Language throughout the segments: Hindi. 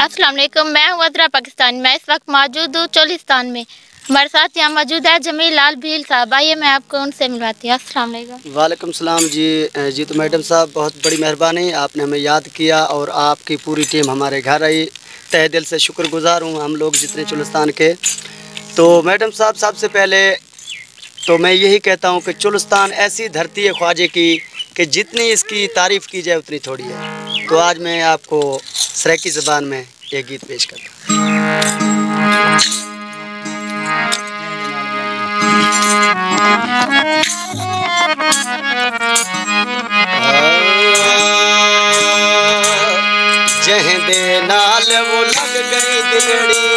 अस्सलाम वालेकुम, मैं हूँ अदरा पाकिस्तान। मैं इस वक्त मौजूद हूँ चोलिस्तान में। हमारे साथ यहाँ मौजूद है जमील लाल भील साहब। आइए मैं आपको उनसे मिलवाती हूँ। अस्सलाम वालेकुम। वालेकुम सलाम जी। तो मैडम साहब बहुत बड़ी मेहरबानी, आपने हमें याद किया और आपकी पूरी टीम हमारे घर आई। तहे दिल से शुक्रगुजार हूँ हम लोग जितने चोलिस्तान के। तो मैडम साहब सबसे पहले तो मैं यही कहता हूँ कि चोलिस्तान ऐसी धरती है ख्वाजे की कि जितनी इसकी तारीफ़ की जाए उतनी थोड़ी है। तो आज मैं आपको सराइकी ज़बान में एक गीत पेश करता हूँ। जह दे नाल वो लग गई दिलड़ी,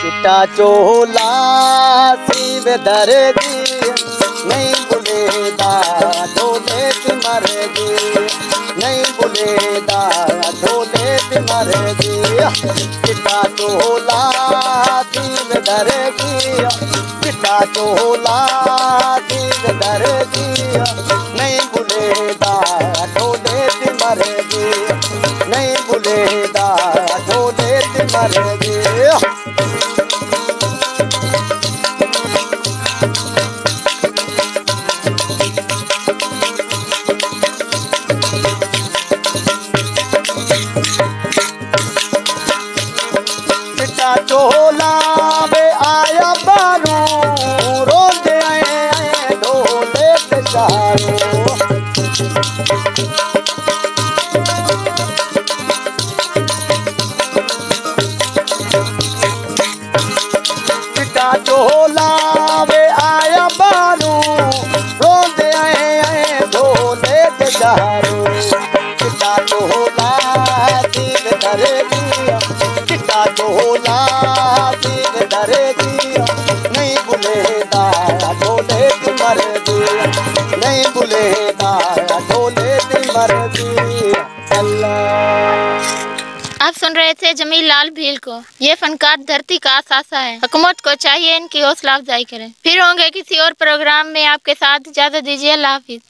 चिट्टा चोला सीव दर्दी नहीं बुलेदा ढोले मर दी, नहीं बुलेदा ढोले मर दी। चिट्टा चोला सीव दर्दी, चिट्टा चोला सीव दर्दी नहीं बुलेदा ढोले मर दी, नहीं बुलेदा ढोले मर दी। चोला वे आया बारू रोंदे आए ढोले बेचारो, चिट्टा चोला वे आया बारू रोंदे आए ढोले बेचारो। चिट्टा चोला सीव दर्दी, चिट्टा चोला सीव दर्दी नहीं बुलेदा ढोले मर दी, नहीं बुलेदा ढोले मर दी। आप सुन रहे थे जमील लाल भील को। ये फनकार धरती का असासा है। हुकूमत को चाहिए इनकी हौसला अफजाई करें। फिर होंगे किसी और प्रोग्राम में आपके साथ। इजाज़त दीजिए। अल्लाह हाफिज़।